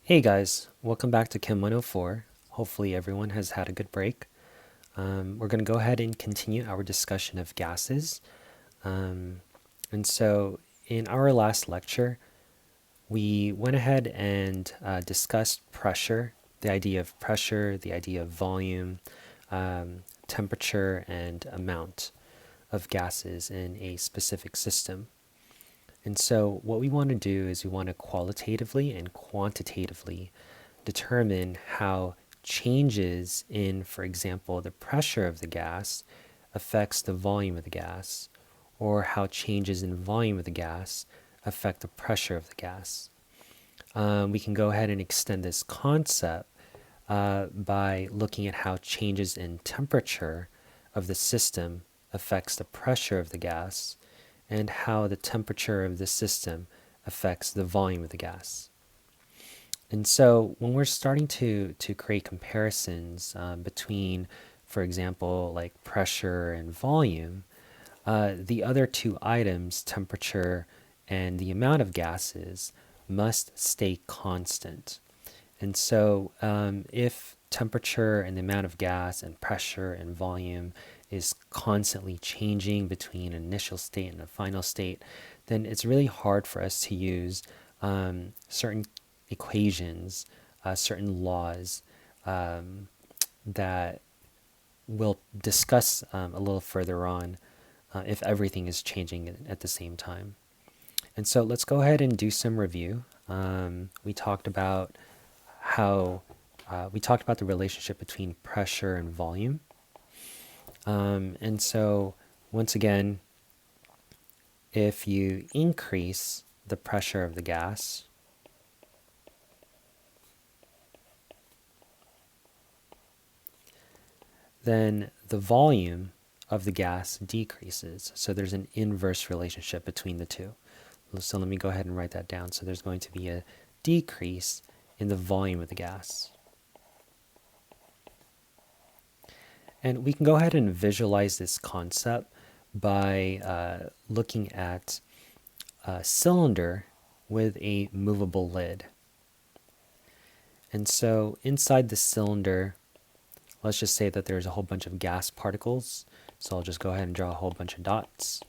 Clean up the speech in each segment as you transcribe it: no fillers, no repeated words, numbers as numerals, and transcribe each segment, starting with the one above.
Hey guys, welcome back to Chem 104. Hopefully everyone has had a good break. We're going to go ahead and continue our discussion of gases. Um, and so in our last lecture, we went ahead and discussed pressure, the idea of pressure, the idea of volume, temperature, and amount of gases in a specific system. And so what we want to do is we want to qualitatively and quantitatively determine how changes in, for example, the pressure of the gas affects the volume of the gas, or how changes in volume of the gas affect the pressure of the gas. We can go ahead and extend this concept by looking at how changes in temperature of the system affects the pressure of the gas, and how the temperature of the system affects the volume of the gas. And so when we're starting to create comparisons between, for example, like pressure and volume, the other two items, temperature and the amount of gases, must stay constant. And so if temperature and the amount of gas and pressure and volume is constantly changing between an initial state and a final state, then it's really hard for us to use certain equations, certain laws that we'll discuss a little further on if everything is changing at the same time. And so let's go ahead and do some review. We talked about the relationship between pressure and volume. And so once again, if you increase the pressure of the gas, then the volume of the gas decreases. So there's an inverse relationship between the two. So let me go ahead and write that down. So there's going to be a decrease in the volume of the gas. And we can go ahead and visualize this concept by looking at a cylinder with a movable lid. And so inside the cylinder, let's just say that there's a whole bunch of gas particles. So I'll just go ahead and draw a whole bunch of dots.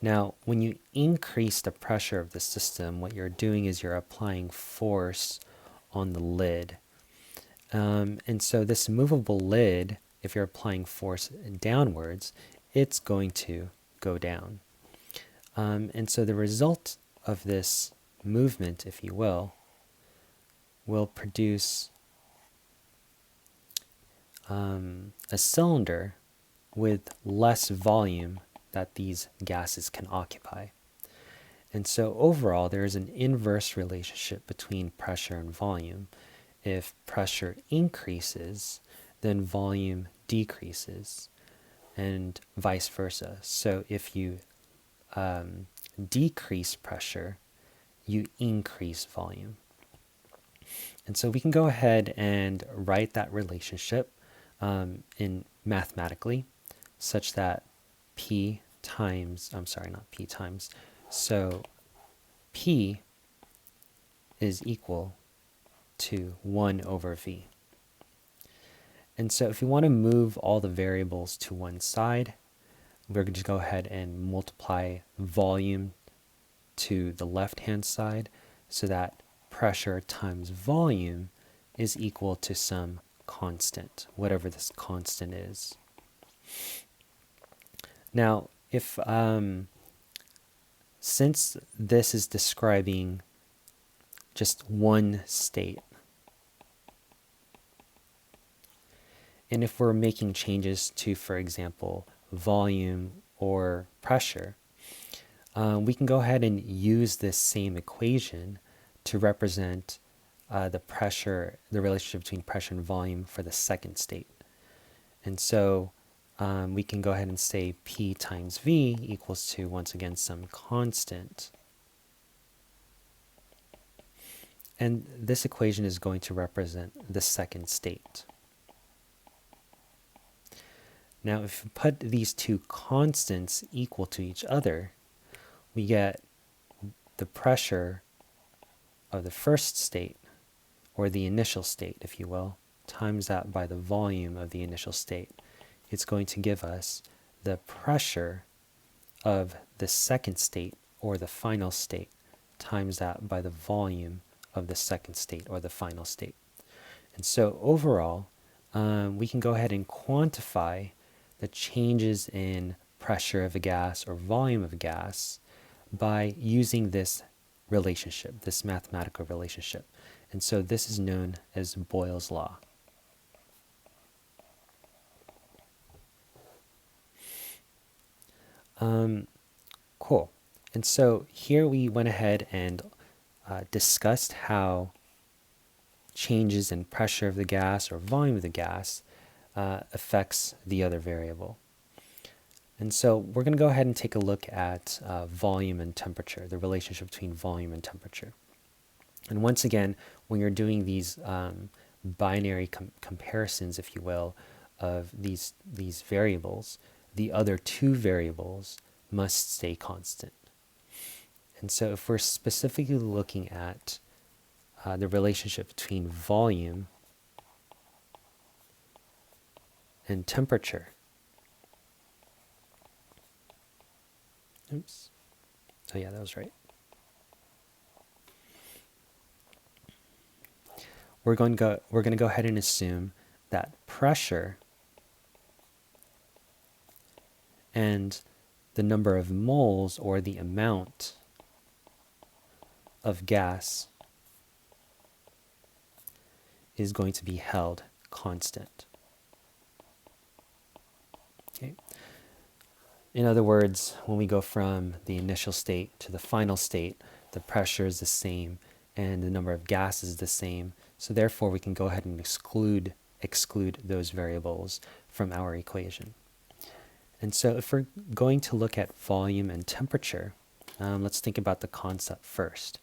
Now, when you increase the pressure of the system, what you're doing is you're applying force on the lid. And so this movable lid, if you're applying force downwards, it's going to go down. And so the result of this movement, if you will produce a cylinder with less volume that these gases can occupy. And so overall, there is an inverse relationship between pressure and volume. If pressure increases, then volume decreases, and vice versa. So if you decrease pressure, you increase volume. And so we can go ahead and write that relationship in mathematically, such that P is equal to 1 over V. And so if we want to move all the variables to one side, we're going to go ahead and multiply volume to the left-hand side, so that pressure times volume is equal to some constant, whatever this constant is. Now, if since this is describing just one state, and if we're making changes to, for example, volume or pressure, we can go ahead and use this same equation to represent the relationship between pressure and volume for the second state. And so we can go ahead and say P times V equals to, once again, some constant. And this equation is going to represent the second state. Now, if we put these two constants equal to each other, we get the pressure of the first state, or the initial state, if you will, times that by the volume of the initial state, it's going to give us the pressure of the second state, or the final state, times that by the volume of the second state, or the final state. And so overall, we can go ahead and quantify the changes in pressure of a gas or volume of a gas by using this relationship, this mathematical relationship. And so this is known as Boyle's law. Cool. And so here we went ahead and discussed how changes in pressure of the gas or volume of the gas affects the other variable. And so we're going to go ahead and take a look at volume and temperature, the relationship between volume and temperature. And once again, when you're doing these binary comparisons, if you will, of these variables, the other two variables must stay constant. And so if we're specifically looking at the relationship between volume and temperature, oops, oh yeah, that was right. We're going to go ahead and assume that pressure and the number of moles, or the amount of gas, is going to be held constant. Okay. In other words, when we go from the initial state to the final state, the pressure is the same and the number of gas is the same. So therefore, we can go ahead and exclude those variables from our equation. And so if we're going to look at volume and temperature, let's think about the concept first.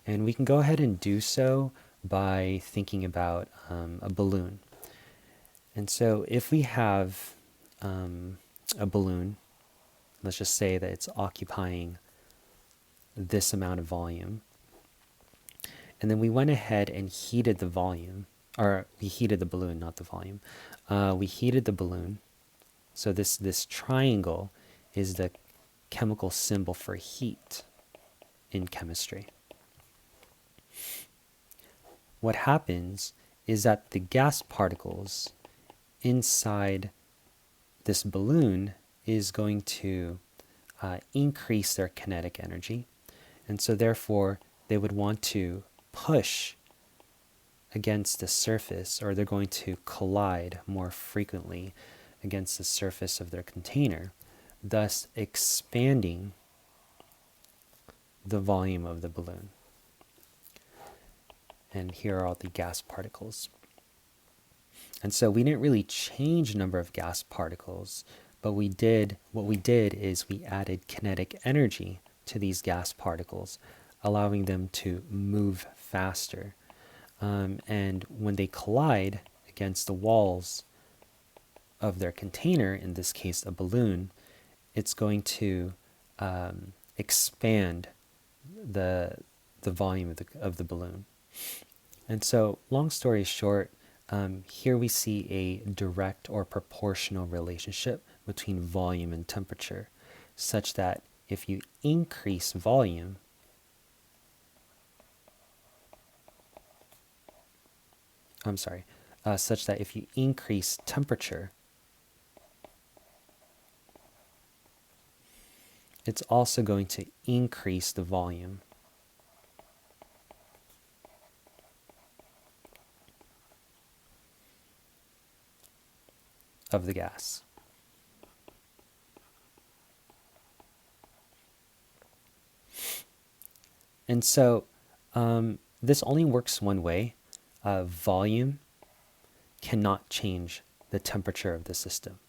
And we can go ahead and do so by thinking about a balloon. And so if we have a balloon, let's just say that it's occupying this amount of volume, and then we went ahead and heated the volume, or we heated the balloon, not the volume. We heated the balloon. So this triangle is the chemical symbol for heat in chemistry. What happens is that the gas particles inside this balloon is going to increase their kinetic energy. And so therefore, they would want to push against the surface, or they're going to collide more frequently against the surface of their container, thus expanding the volume of the balloon. And here are all the gas particles. And so we didn't really change the number of gas particles, but what we did is we added kinetic energy to these gas particles, allowing them to move faster. And when they collide against the walls of their container, in this case a balloon, it's going to expand the volume of the balloon. And so, long story short, here we see a direct or proportional relationship between volume and temperature, such that if you increase volume, such that if you increase temperature, it's also going to increase the volume of the gas. And so this only works one way. Volume cannot change the temperature of the system.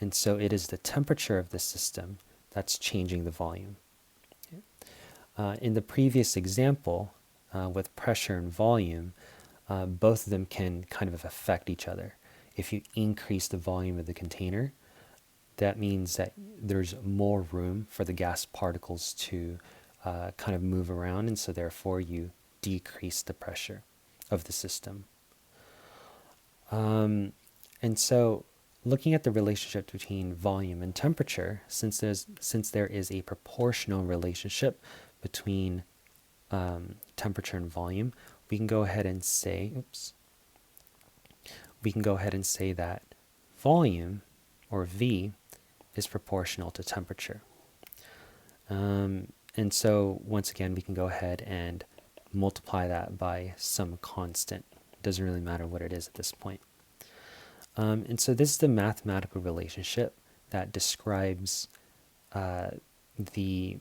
And so it is the temperature of the system that's changing the volume. In the previous example, with pressure and volume, both of them can kind of affect each other. If you increase the volume of the container, that means that there's more room for the gas particles to kind of move around, and so therefore you decrease the pressure of the system. And so looking at the relationship between volume and temperature, since there is a proportional relationship between temperature and volume, we can go ahead and say, that volume, or V, is proportional to temperature. And so once again, we can go ahead and multiply that by some constant. It doesn't really matter what it is at this point. And so this is the mathematical relationship that describes the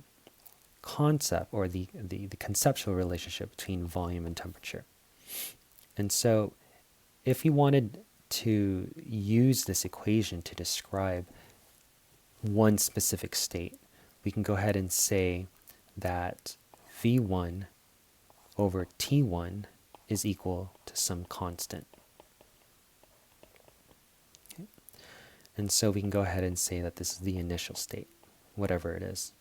concept, or the conceptual relationship between volume and temperature. And so if we wanted to use this equation to describe one specific state, we can go ahead and say that V1 over T1 is equal to some constant. Okay. And so we can go ahead and say that this is the initial state, whatever it is.